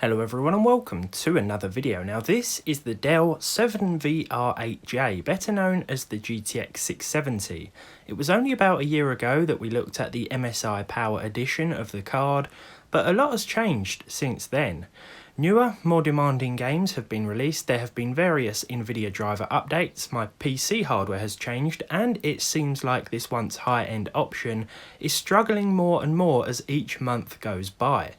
Hello everyone and welcome to another video. Now this is the Dell 7VR8J, better known as the GTX 670. It was only about a year ago that we looked at the MSI Power Edition of the card, but a lot has changed since then. Newer, more demanding games have been released, there have been various Nvidia driver updates, my PC hardware has changed, and it seems like this once high-end option is struggling more and more as each month goes by.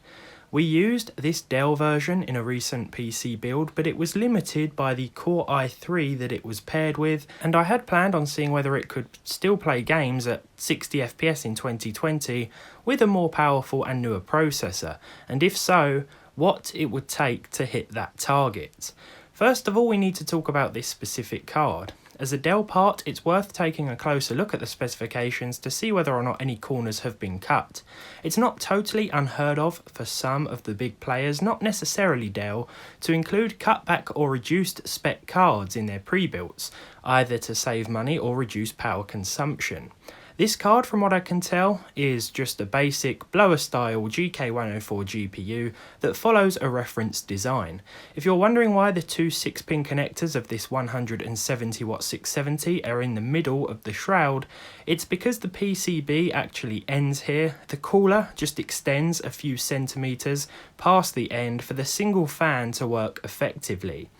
We used this Dell version in a recent PC build, but it was limited by the Core i3 that it was paired with, and I had planned on seeing whether it could still play games at 60 FPS in 2020 with a more powerful and newer processor, and if so, what it would take to hit that target. First of all, we need to talk about this specific card. As a Dell part, it's worth taking a closer look at the specifications to see whether or not any corners have been cut. It's not totally unheard of for some of the big players, not necessarily Dell, to include cutback or reduced spec cards in their pre-builts, either to save money or reduce power consumption. This card, from what I can tell, is just a basic blower-style GK104 GPU that follows a reference design. If you're wondering why the two 6-pin connectors of this 170W 670 are in the middle of the shroud, it's because the PCB actually ends here. The cooler just extends a few centimeters past the end for the single fan to work effectively.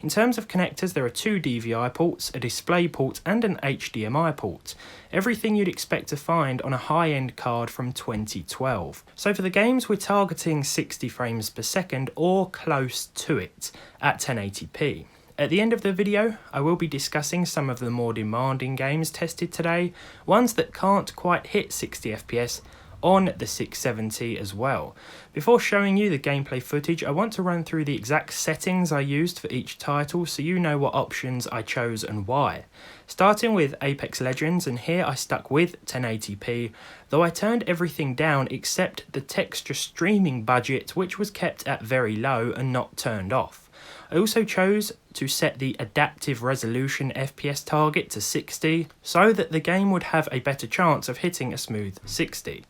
In terms of connectors, there are two DVI ports, a display port and an HDMI port. Everything you'd expect to find on a high-end card from 2012. So for the games, we're targeting 60 frames per second or close to it at 1080p. At the end of the video, I will be discussing some of the more demanding games tested today, ones that can't quite hit 60 FPS on the 670 as well. Before showing you the gameplay footage, I want to run through the exact settings I used for each title so you know what options I chose and why. Starting with Apex Legends, and here I stuck with 1080p, though I turned everything down except the texture streaming budget, which was kept at very low and not turned off. I also chose to set the adaptive resolution FPS target to 60 so that the game would have a better chance of hitting a smooth 60.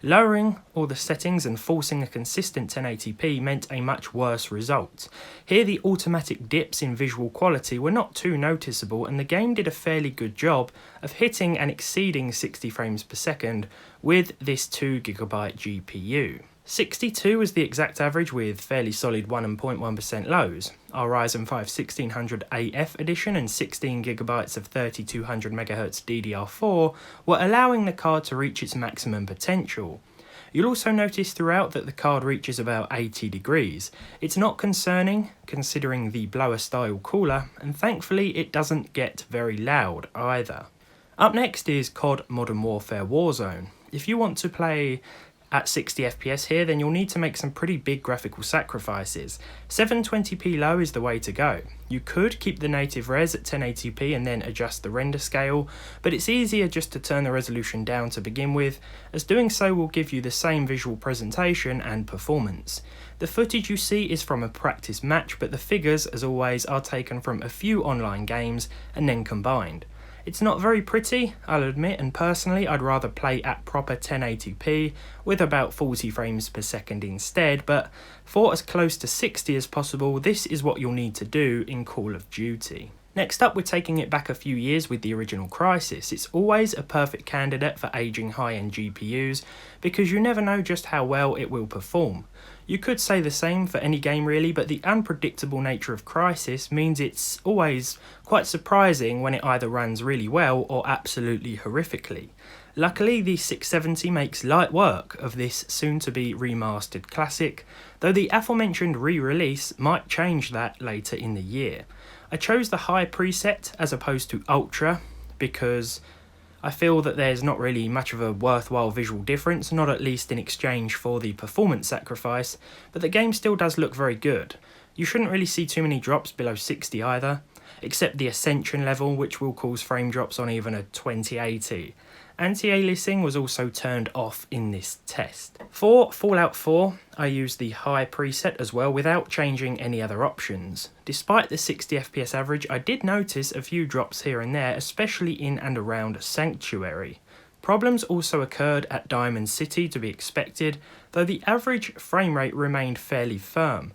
Lowering all the settings and forcing a consistent 1080p meant a much worse result. Here the automatic dips in visual quality were not too noticeable, and the game did a fairly good job of hitting and exceeding 60 frames per second with this 2GB GPU. 62 was the exact average with fairly solid 1.1% lows. Our Ryzen 5 1600AF edition and 16GB of 3200MHz DDR4 were allowing the card to reach its maximum potential. You'll also notice throughout that the card reaches about 80 degrees. It's not concerning considering the blower style cooler, and thankfully it doesn't get very loud either. Up next is COD Modern Warfare Warzone. If you want to play at 60 FPS here, then you'll need to make some pretty big graphical sacrifices. 720p low is the way to go. You could keep the native res at 1080p and then adjust the render scale, but it's easier just to turn the resolution down to begin with, as doing so will give you the same visual presentation and performance. The footage you see is from a practice match, but the figures, as always, are taken from a few online games and then combined. It's not very pretty, I'll admit, and personally I'd rather play at proper 1080p with about 40 frames per second instead, but for as close to 60 as possible, this is what you'll need to do in Call of Duty. Next up, we're taking it back a few years with the original Crysis. It's always a perfect candidate for aging high-end GPUs because you never know just how well it will perform. You could say the same for any game really, but the unpredictable nature of Crysis means it's always quite surprising when it either runs really well or absolutely horrifically. Luckily, the 670 makes light work of this soon-to-be remastered classic, though the aforementioned re-release might change that later in the year. I chose the high preset as opposed to ultra because I feel that there's not really much of a worthwhile visual difference, not at least in exchange for the performance sacrifice, but the game still does look very good. You shouldn't really see too many drops below 60 either, except the Ascension level, which will cause frame drops on even a 2080. Anti-aliasing was also turned off in this test. For Fallout 4, I used the high preset as well without changing any other options. Despite the 60 FPS average, I did notice a few drops here and there, especially in and around Sanctuary. Problems also occurred at Diamond City, to be expected, though the average frame rate remained fairly firm.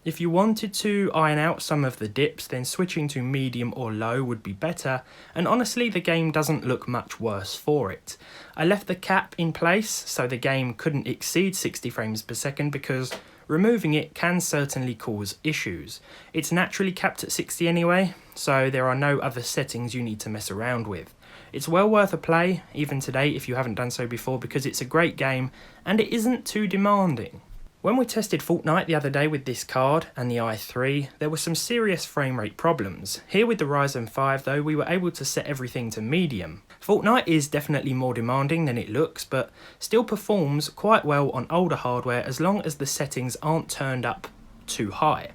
If you wanted to iron out some of the dips, then switching to medium or low would be better, and honestly the game doesn't look much worse for it. I left the cap in place so the game couldn't exceed 60 frames per second because removing it can certainly cause issues. It's naturally capped at 60 anyway, so there are no other settings you need to mess around with. It's well worth a play, even today if you haven't done so before, because it's a great game and it isn't too demanding. When we tested Fortnite the other day with this card and the i3, there were some serious frame rate problems. Here with the Ryzen 5 though, we were able to set everything to medium. Fortnite is definitely more demanding than it looks, but still performs quite well on older hardware as long as the settings aren't turned up too high.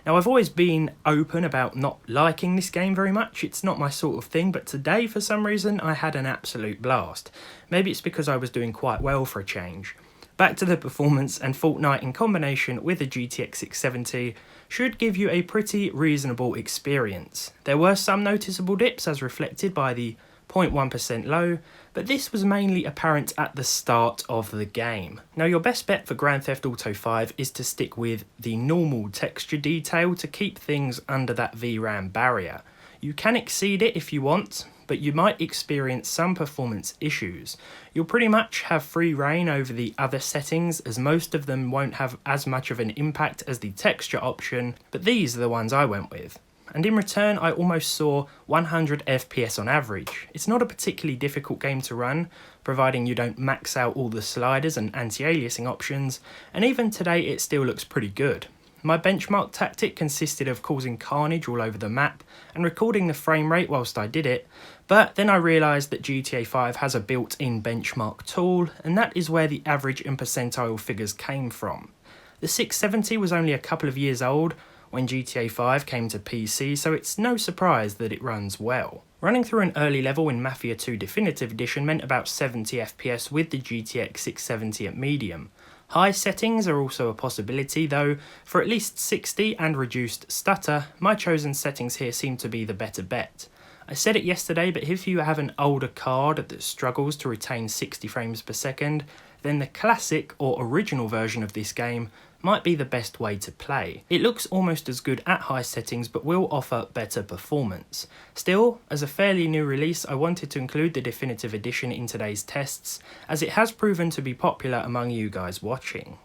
Now I've always been open about not liking this game very much, it's not my sort of thing, but today for some reason I had an absolute blast. Maybe it's because I was doing quite well for a change. Back to the performance, and Fortnite in combination with the GTX 670 should give you a pretty reasonable experience. There were some noticeable dips as reflected by the 0.1% low, but this was mainly apparent at the start of the game. Now your best bet for Grand Theft Auto 5 is to stick with the normal texture detail to keep things under that VRAM barrier. You can exceed it if you want, but you might experience some performance issues. You'll pretty much have free reign over the other settings, as most of them won't have as much of an impact as the texture option, but these are the ones I went with. And in return I almost saw 100 FPS on average. It's not a particularly difficult game to run, providing you don't max out all the sliders and anti-aliasing options, and even today it still looks pretty good. My benchmark tactic consisted of causing carnage all over the map and recording the frame rate whilst I did it, but then I realised that GTA 5 has a built-in benchmark tool, and that is where the average and percentile figures came from. The 670 was only a couple of years old when GTA 5 came to PC, so it's no surprise that it runs well. Running through an early level in Mafia 2 Definitive Edition meant about 70 FPS with the GTX 670 at medium. High settings are also a possibility, though for at least 60 and reduced stutter, my chosen settings here seem to be the better bet. I said it yesterday, but if you have an older card that struggles to retain 60 frames per second, then the classic or original version of this game might be the best way to play. It looks almost as good at high settings but will offer better performance. Still, as a fairly new release, I wanted to include the Definitive Edition in today's tests, as it has proven to be popular among you guys watching.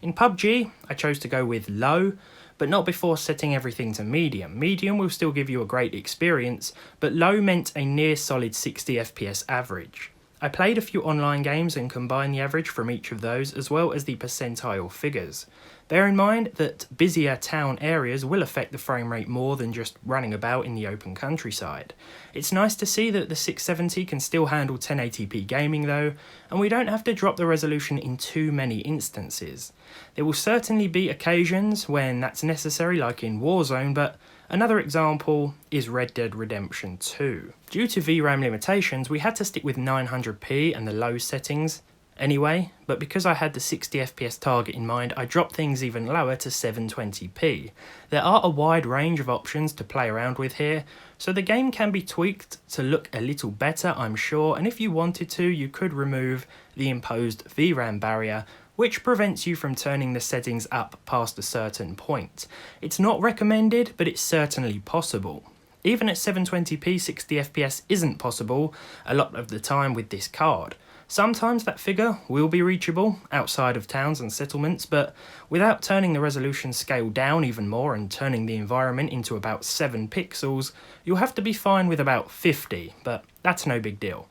In PUBG, I chose to go with low, but not before setting everything to medium. Medium will still give you a great experience, but low meant a near solid 60 FPS average. I played a few online games and combined the average from each of those as well as the percentile figures. Bear in mind that busier town areas will affect the frame rate more than just running about in the open countryside. It's nice to see that the 670 can still handle 1080p gaming though, and we don't have to drop the resolution in too many instances. There will certainly be occasions when that's necessary, like in Warzone, but another example is Red Dead Redemption 2. Due to VRAM limitations, we had to stick with 900p and the low settings anyway, but because I had the 60 FPS target in mind, I dropped things even lower to 720p. There are a wide range of options to play around with here, so the game can be tweaked to look a little better, I'm sure, and if you wanted to, you could remove the imposed VRAM barrier, which prevents you from turning the settings up past a certain point. It's not recommended, but it's certainly possible. Even at 720p, 60 FPS isn't possible a lot of the time with this card. Sometimes that figure will be reachable outside of towns and settlements, but without turning the resolution scale down even more and turning the environment into about 7 pixels, you'll have to be fine with about 50, but that's no big deal.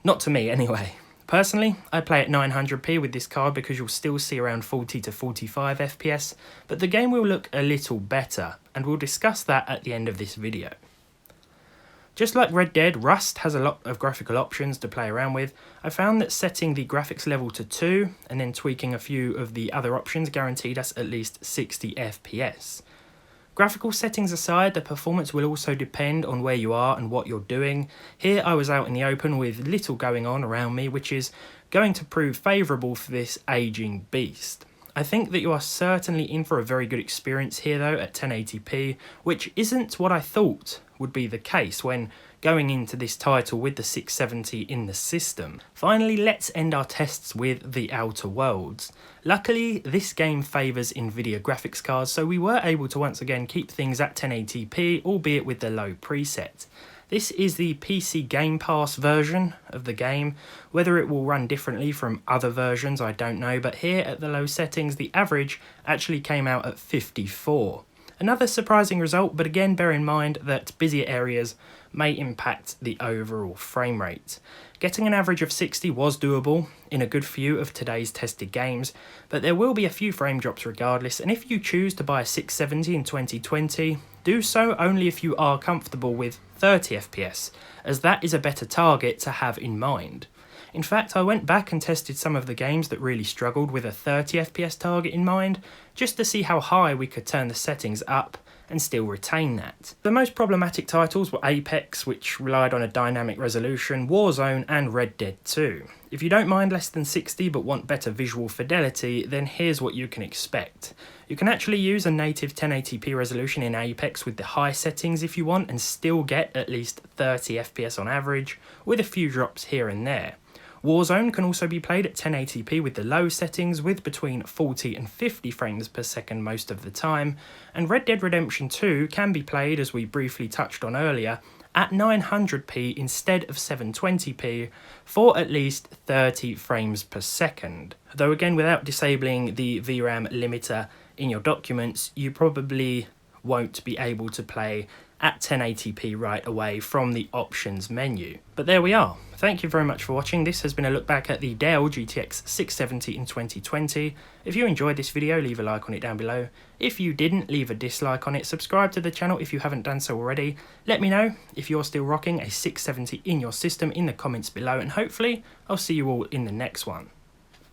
Not to me anyway. Personally, I play at 900p with this card because you'll still see around 40 to 45 FPS, but the game will look a little better, and we'll discuss that at the end of this video. Just like Red Dead, Rust has a lot of graphical options to play around with. I found that setting the graphics level to 2 and then tweaking a few of the other options guaranteed us at least 60 FPS. Graphical settings aside, the performance will also depend on where you are and what you're doing. Here I was out in the open with little going on around me, which is going to prove favourable for this ageing beast. I think that you are certainly in for a very good experience here though at 1080p, which isn't what I thought would be the case when going into this title with the 670 in the system. Finally, let's end our tests with The Outer Worlds. Luckily, this game favours Nvidia graphics cards, so we were able to once again keep things at 1080p, albeit with the low preset. This is the PC Game Pass version of the game. Whether it will run differently from other versions, I don't know, but here at the low settings, the average actually came out at 54. Another surprising result, but again bear in mind that busier areas may impact the overall frame rate. Getting an average of 60 was doable in a good few of today's tested games, but there will be a few frame drops regardless, and if you choose to buy a 670 in 2020, do so only if you are comfortable with 30 FPS, as that is a better target to have in mind. In fact, I went back and tested some of the games that really struggled with a 30 FPS target in mind, just to see how high we could turn the settings up and still retain that. The most problematic titles were Apex, which relied on a dynamic resolution, Warzone and Red Dead 2. If you don't mind less than 60 but want better visual fidelity, then here's what you can expect. You can actually use a native 1080p resolution in Apex with the high settings if you want and still get at least 30 FPS on average, with a few drops here and there. Warzone can also be played at 1080p with the low settings, with between 40 and 50 frames per second most of the time, and Red Dead Redemption 2 can be played, as we briefly touched on earlier, at 900p instead of 720p for at least 30 frames per second. Though again, without disabling the VRAM limiter in your documents, you probably won't be able to play at 1080p right away from the options menu. But there we are. Thank you very much for watching. This has been a look back at the Dell GTX 670 in 2020. If you enjoyed this video, leave a like on it down below. If you didn't, leave a dislike on it. Subscribe to the channel if you haven't done so already. Let me know if you're still rocking a 670 in your system in the comments below, and hopefully I'll see you all in the next one.